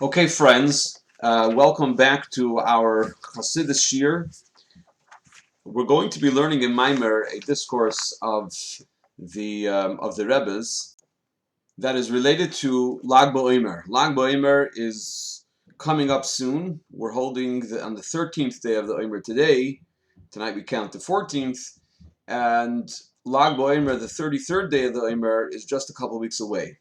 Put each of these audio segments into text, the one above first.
Okay, friends, welcome back to our Chassidus Shir. We're going to be learning in Maimer a discourse of the Rebbe's that is related to Lag BaOmer. Lag BaOmer is coming up soon. We're holding on the 13th day of the Omer today. Tonight we count the 14th, and Lag BaOmer, the 33rd day of the Omer, is just a couple weeks away.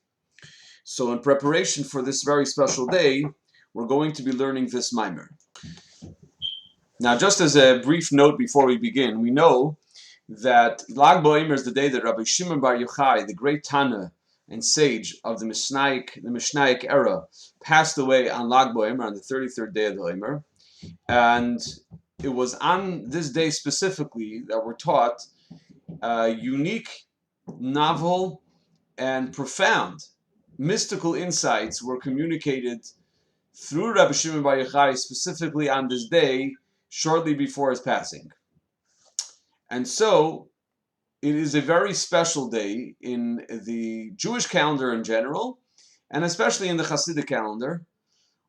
So in preparation for this very special day, we're going to be learning this mimer. Now, just as a brief note before we begin, we know that Lag BaOmer is the day that Rabbi Shimon Bar Yochai, the great Tana and sage of the Mishnaic era, passed away on Lag BaOmer on the 33rd day of the Omer. And it was on this day specifically that we're taught unique, novel, and profound mystical insights were communicated through Rabbi Shimon Bar Yochai specifically on this day, shortly before his passing. And so, it is a very special day in the Jewish calendar in general, and especially in the Hasidic calendar,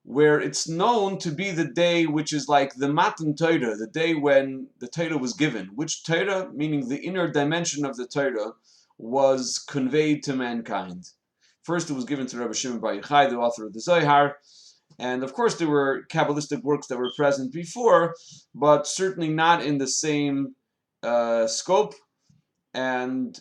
where it's known to be the day which is like the Matan Torah, the day when the Torah was given. Which Torah, meaning the inner dimension of the Torah, was conveyed to mankind. First, it was given to Rabbi Shimon Bar Yochai, the author of the Zohar, and of course there were Kabbalistic works that were present before, but certainly not in the same scope, and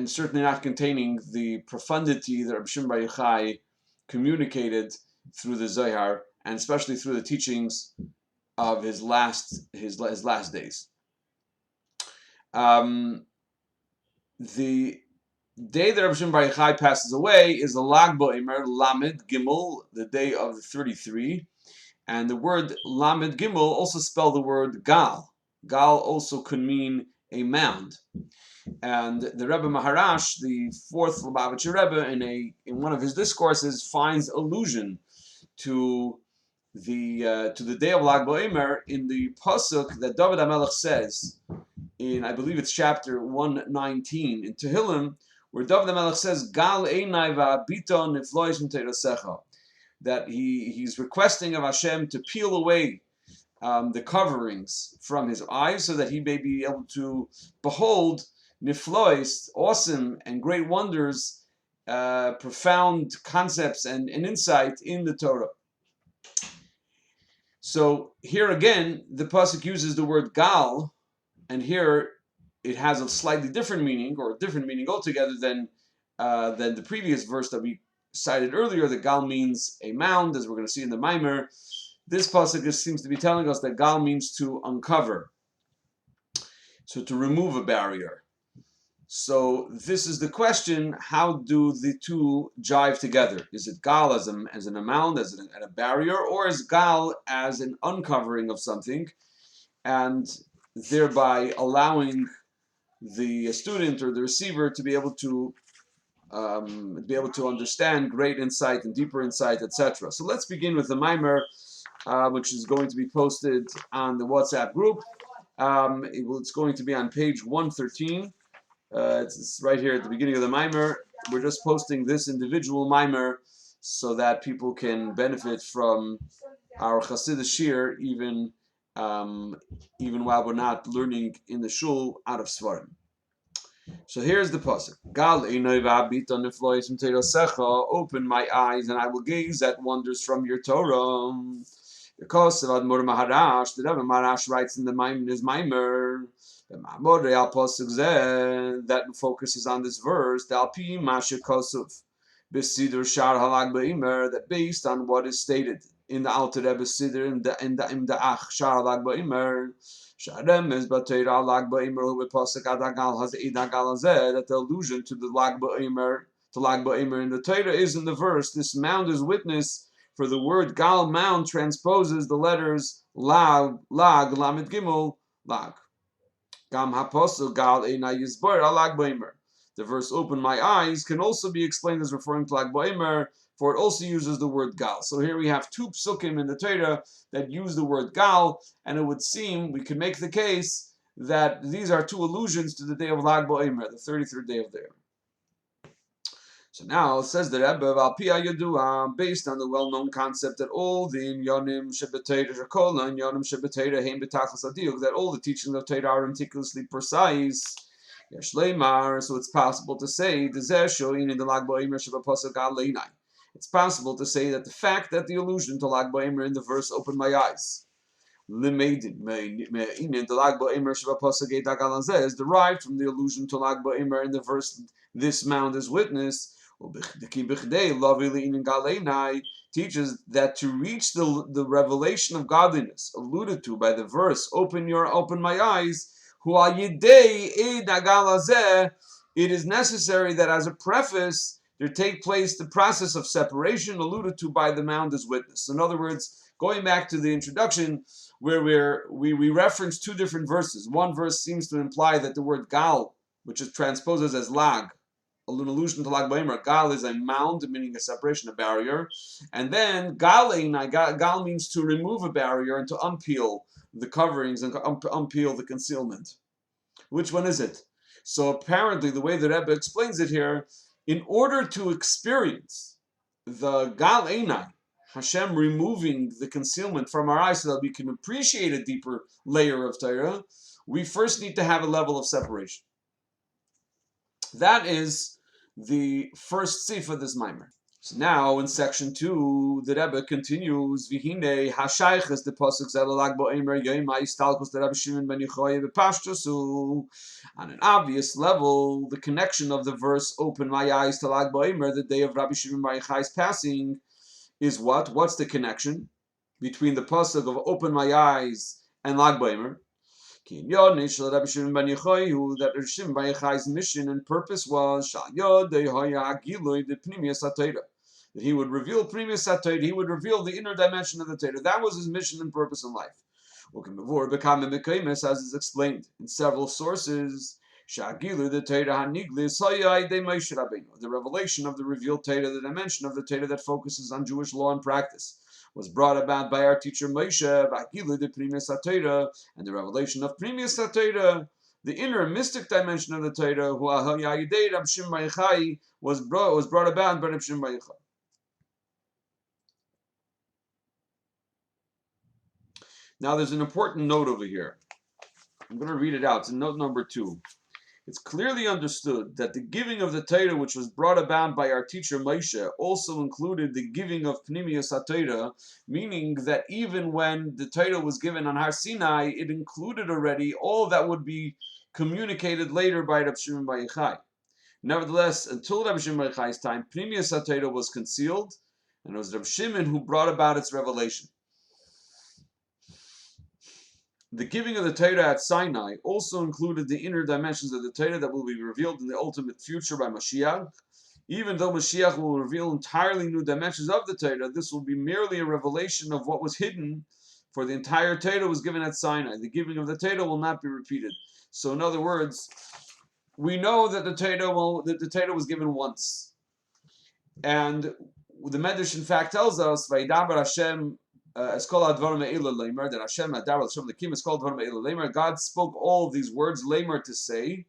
certainly not containing the profundity that Rabbi Shimon Bar Yochai communicated through the Zohar, and especially through the teachings of his last days. The day that Rabbi Shimon Bar Yochai passes away is the Lag BaOmer, Lamed Gimel, the day of the 33. And the word Lamed Gimel also spell the word Gal. Gal also could mean a mound. And the Rebbe Maharash, the fourth Lubavitcher Rebbe, in one of his discourses, finds allusion to the day of Lag BaOmer in the pasuk that David HaMelech says in, I believe it's chapter 119 in Tehillim, where David HaMelech says, Gal einai va'abito niflois m'teirosecha, that he's requesting of Hashem to peel away the coverings from his eyes so that he may be able to behold niflois, awesome and great wonders, profound concepts and insight in the Torah. So here again, the pasuk uses the word Gal, and here it has a slightly different meaning, or a different meaning altogether than the previous verse that we cited earlier. The Gal means a mound, as we're going to see in the Maimer. This pasuk seems to be telling us that Gal means to uncover, so to remove a barrier. So this is the question: how do the two jive together? Is it Gal as a mound, as a barrier, or is Gal as an uncovering of something, and thereby allowing the student or the receiver to be able to understand great insight and deeper insight, etc. So let's begin with the Maimer, which is going to be posted on the WhatsApp group. It's going to be on page 113. It's right here at the beginning of the Maimer. We're just posting this individual Maimer so that people can benefit from our Chassidus Shir even while we're not learning in the shul out of Svarim. So here's the pasuk: Gal einai va'abito niflois m'teirosecha, open my eyes and I will gaze at wonders from your Torah. Because of Admor Maharash, the Rebbe Maharash writes in his Maimer, the Ma'amor al pasuk zeh, that focuses on this verse, the Alpi Masha Kosov, Besidur Shar Halag BaOmer, that based on what is stated in the Alter Rebbe Siddur in the Ach Shar Halag BaOmer, Sharem is Bateira Lag BaOmer with pasuk Adagal has Idagal Zeh, that the allusion to the Lag BaOmer in the Torah is in the verse. This mound is witness. For the word Gal, mound, transposes the letters Lag, Lamed Gimel, Lag. Gam haposel Gal einai yizbar Lag BaOmer. The verse "Open my eyes" can also be explained as referring to Lag BaOmer, for it also uses the word Gal. So here we have two psukim in the Torah that use the word Gal, and it would seem we could make the case that these are two allusions to the day of Lag BaOmer, the 33rd day of the year. So now says the Rebbe, Al Pi Yadua, based on the well-known concept that all the Inyanim Shebetera Shakola and Inyanim Shebetera Heim Betachas Adiuk, that all the teachings of Torah are meticulously precise. Yesh Leimar, so it's possible to say Dezeh Shoin in the Lag Ba'omer Shebapasuk Al Leinai. It's possible to say that the fact that the allusion to Lag Ba'omer in the verse "Open my eyes" is derived from the allusion to Lag Ba'omer in the verse "This mound is witness." Teaches that to reach the revelation of godliness alluded to by the verse "Open my eyes," it is necessary that as a preface there take place the process of separation alluded to by the mound as witness. In other words, going back to the introduction, where we reference two different verses. One verse seems to imply that the word gal, which is transposes as lag, an allusion to Lag Ba'omer. Gal is a mound, meaning a separation, a barrier. And then gal means to remove a barrier and to unpeel the coverings and unpeel the concealment. Which one is it? So apparently, the way the Rebbe explains it here, in order to experience the gal einai, Hashem removing the concealment from our eyes so that we can appreciate a deeper layer of Torah, we first need to have a level of separation. That is the first sif of this mimer. So now in section 2, the Rebbe continues, Vihine hashayches the pasuk Lag Ba'omer Yomai Istalkus the Rebbe Shimon ben Yochai b'Pashtusu. On an obvious level, the connection of the verse "Open my eyes" to Lag Ba'omer, the day of Rabbi Shimon bar Yochai's passing, is what? What's the connection between the pasuk of "Open my eyes" and Lag Ba'omer? That Rabbi Shimon bar Yochai's mission and purpose was the Pnimiyus Ha-Torah, that he would reveal Pnimiyus Ha-Torah, he would reveal the inner dimension of the Torah. That was his mission and purpose in life. As is explained in several sources, the revelation of the revealed Torah, the dimension of the Torah that focuses on Jewish law and practice, was brought about by our teacher Moshe, the Pnimiyus Ha-Torah, and the revelation of Pnimiyus Ha-Torah, the inner mystic dimension of the Torah, was brought about by Rabbi Shimon bar Yochai. Now there's an important note over here. I'm going to read it out. It's in note number 2. It's clearly understood that the giving of the Torah, which was brought about by our teacher Moshe, also included the giving of Pnimiyus Ha-Torah, meaning that even when the Torah was given on Har Sinai, it included already all that would be communicated later by Rabbi Shimon bar Yochai. Nevertheless, until Rabbi Shimon bar Yochai's time, Pnimiyus Ha-Torah was concealed, and it was Rabbi Shimon who brought about its revelation. The giving of the Torah at Sinai also included the inner dimensions of the Torah that will be revealed in the ultimate future by Mashiach. Even though Mashiach will reveal entirely new dimensions of the Torah, this will be merely a revelation of what was hidden, for the entire Torah was given at Sinai. The giving of the Torah will not be repeated. So in other words, we know that the Torah was given once. And the Medrash in fact tells us, Vaydaber Hashem that Hashem God spoke all of these words lamer to say.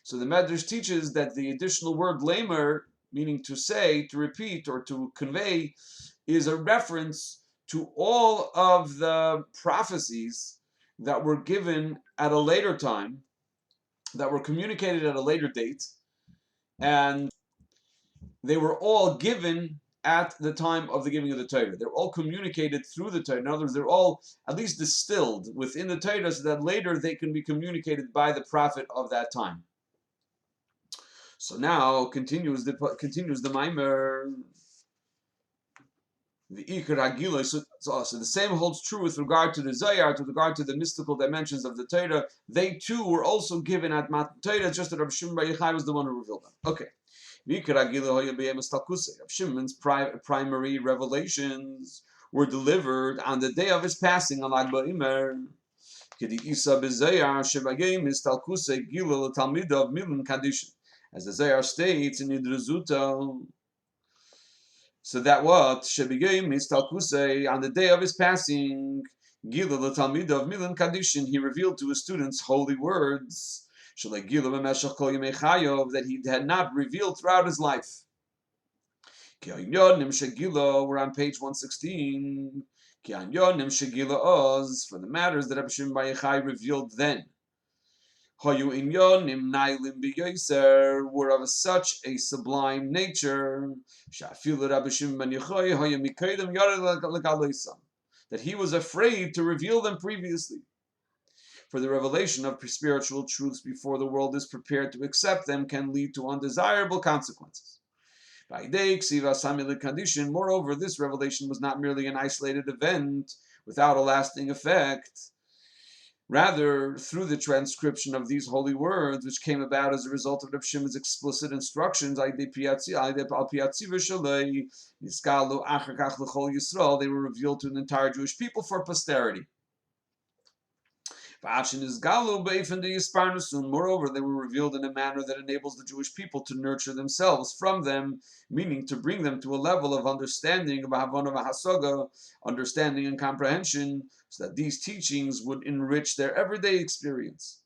So the Medrash teaches that the additional word lamer, meaning to say, to repeat, or to convey, is a reference to all of the prophecies that were given at a later time, that were communicated at a later date, and they were all given at the time of the giving of the Torah. They're all communicated through the Torah. In other words, they're all at least distilled within the Torah so that later they can be communicated by the prophet of that time. So now continues the Maimer. The Ikar Hagiloi. So the same holds true with regard to the Zayar, with regard to the mystical dimensions of the Torah. They too were also given at Matan Torah, just that Rabbi Shimon bar Yochai was the one who revealed them. Okay. Shimon's primary revelations were delivered on the day of his passing on Lag Ba'omer. As the Zayar states in Idrizuta, so that what? On the day of his passing, he revealed to his students holy words that he had not revealed throughout his life. We're on page 116. For the matters that Rabbi Shimon Bar Yochai revealed then, were of such a sublime nature that he was afraid to reveal them previously. For the revelation of spiritual truths before the world is prepared to accept them can lead to undesirable consequences. Moreover, this revelation was not merely an isolated event without a lasting effect. Rather, through the transcription of these holy words, which came about as a result of Reb Shimon's explicit instructions, they were revealed to an entire Jewish people for posterity. Moreover, they were revealed in a manner that enables the Jewish people to nurture themselves from them, meaning to bring them to a level of understanding, understanding and comprehension, so that these teachings would enrich their everyday experience.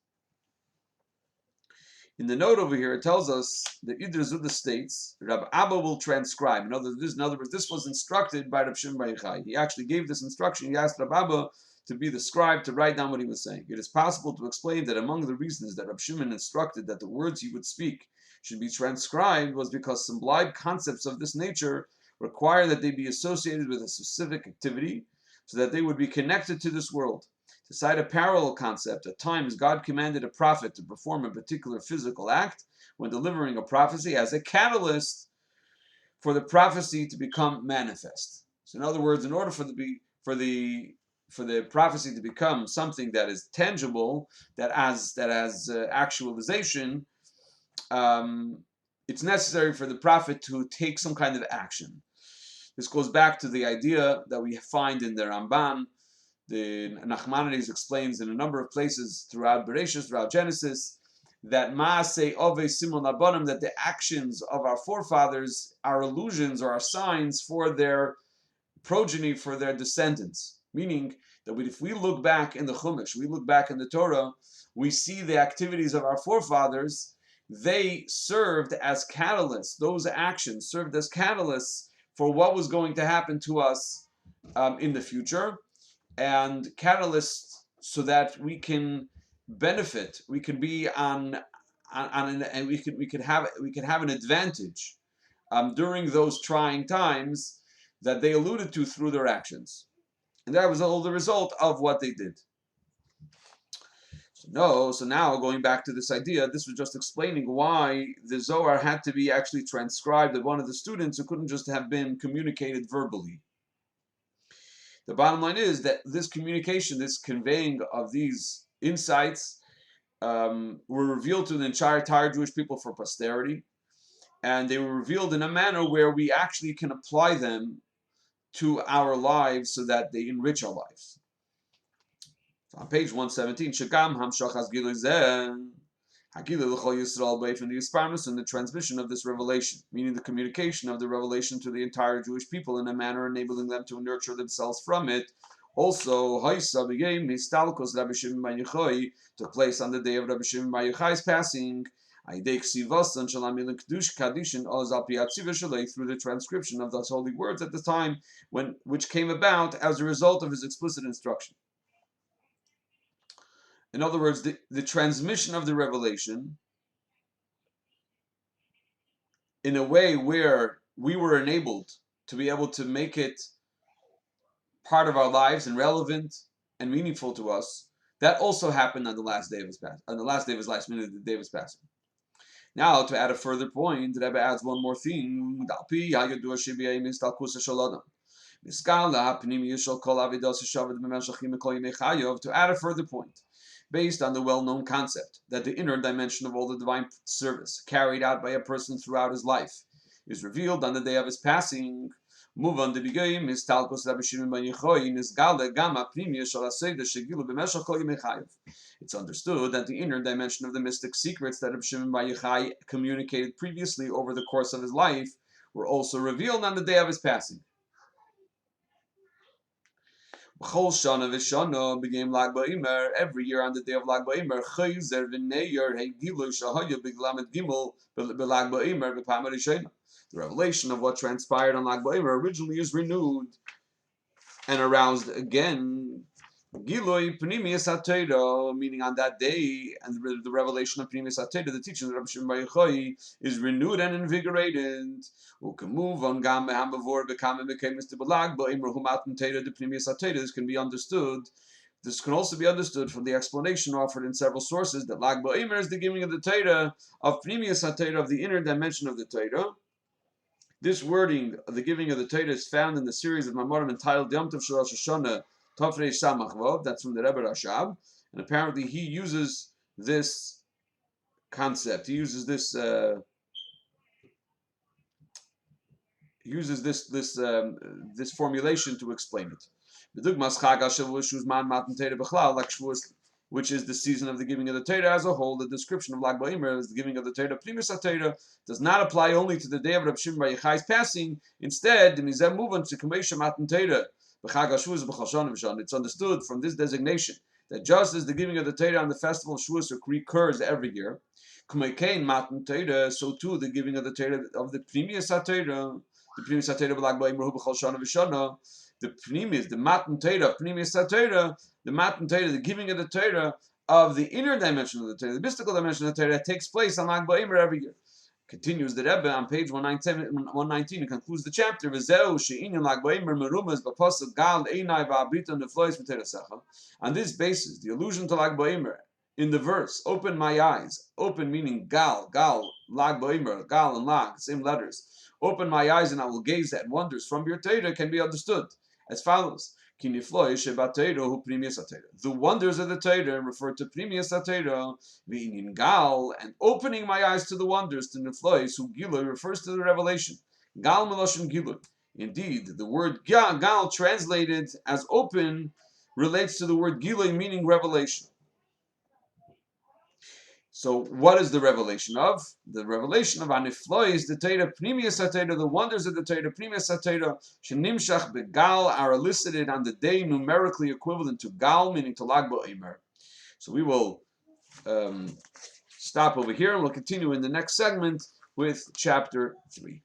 In the note over here, it tells us that Idr Zuda states, Rab Abba will transcribe. In other words, this was instructed by Rab Shimon Bar Yochai. He actually gave this instruction. He asked Rab Abba to be the scribe to write down what he was saying. It is possible to explain that among the reasons that Rab Shimon instructed that the words he would speak should be transcribed was because sublime concepts of this nature require that they be associated with a specific activity, so that they would be connected to this world. To cite a parallel concept, at times God commanded a prophet to perform a particular physical act when delivering a prophecy as a catalyst for the prophecy to become manifest. So in other words, in order for the prophecy to become something that is tangible, that has actualization, it's necessary for the prophet to take some kind of action. This goes back to the idea that we find in the Ramban. The Nachmanides explains in a number of places throughout Bereshit, throughout Genesis, that Maaseh Ove Simon Abanim, that the actions of our forefathers are illusions or are signs for their progeny, for their descendants. Meaning that if we look back in the Chumash, we look back in the Torah, we see the activities of our forefathers. They served as catalysts. Those actions served as catalysts for what was going to happen to us in the future, and catalysts so that we can benefit, we can be and we could have an advantage during those trying times that they alluded to through their actions, and that was all the result of what they did. So now going back to this idea, this was just explaining why the Zohar had to be actually transcribed by one of the students who couldn't just have been communicated verbally. The bottom line is that this communication, this conveying of these insights, were revealed to the entire Jewish people for posterity, and they were revealed in a manner where we actually can apply them to our lives so that they enrich our lives. So on page 117, Shagam Hamshachas Gilizeh, Hagilah L'chol Yisrael Beifin Yisparnus, and the transmission of this revelation, meaning the communication of the revelation to the entire Jewish people in a manner enabling them to nurture themselves from it. Also, Haisa B'Yem Histalkos Rabbi Shimon Bar Yochai took place on the day of Rabbi Shimon Bar Yochai's passing. Through the transcription of those holy words at the time, which came about as a result of his explicit instruction. In other words, the transmission of the revelation in a way where we were enabled to be able to make it part of our lives and relevant and meaningful to us, that also happened on the last day of his passing, on the last day of his life, meaning the day of his passing. Now, to add a further point, the Rebbe adds one more thing. To add a further point, based on the well-known concept that the inner dimension of all the divine service carried out by a person throughout his life is revealed on the day of his passing. It's understood that the inner dimension of the mystic secrets that Reb Shimon Bar Yochai communicated previously over the course of his life were also revealed on the day of his passing. Every year on the day of Lag BaOmer, The revelation of what transpired on Lag BaOmer originally is renewed and aroused again. Giloi Pnimiyus Ha-Torah, meaning on that day, and the revelation of Pnimiyus Ha-Torah, the teaching of Rabbi Shimon Bar Yochai, is renewed and invigorated. This can be understood. This can also be understood from the explanation offered in several sources that Lag BaOmer is the giving of the Torah of Pnimiyus Ha-Torah, of the inner dimension of the Torah. This wording of the giving of the Torah is found in the series of Mamorim entitled Yom Tov Shel Rosh Hashanah Tafrei Samach Vav. That's from the Rebbe Rashab, and apparently he uses this concept. He uses this this formulation to explain it. B'dugmas Chag HaShavuos Shuzman Matan Torah B'chlal, like Shavuos, which is the season of the giving of the Torah as a whole. The description of Lag BaOmer as the giving of the Torah, Pnimiyus Ha-Torah, does not apply only to the day of Rabbi Shimon Bar Yochai's passing. Instead, the Mizeh Muvan to Kamesha Matan Torah B'chag HaShavuos B'chol Shana V'shana. It's understood from this designation that just as the giving of the Torah on the festival of Shavuos recurs every year, Kumekein Matan Torah, so too the giving of the Torah of the Pnimiyus Ha-Torah, the Pnimiyus Ha-Torah B'Lag BaOmer B'chol Shana V'shana. The Pnimiyus, the Matan Torah, Pnimiyus Ha-Torah, the Matan Torah, the giving of the Torah of the inner dimension of the Torah, the mystical dimension of the Torah, that takes place on Lag BaOmer every year. Continues the Rebbe on page 119, and concludes the chapter. On this basis, the allusion to Lag BaOmer in the verse, open my eyes, open meaning gal, Lag BaOmer, gal and lag, same letters. Open my eyes and I will gaze at wonders from your Torah, can be understood as follows. The wonders of the Torah refer to Pnimiyus Ha-Torah, v'inin gal, and opening my eyes to the wonders, to niflois, who gilui refers to the revelation. Gal meloshin gilui. Indeed, the word gal, translated as open, relates to the word gilui, meaning revelation. So, what is the revelation of? The revelation of Aniflois, the Torah, Pnimiyus Ha-Torah, the wonders of the Torah, Pnimiyus Ha-Torah, Shenimshach begal, are elicited on the day numerically equivalent to gal, meaning to Lag BaOmer. So we will stop over here, and we'll continue in the next segment with chapter 3.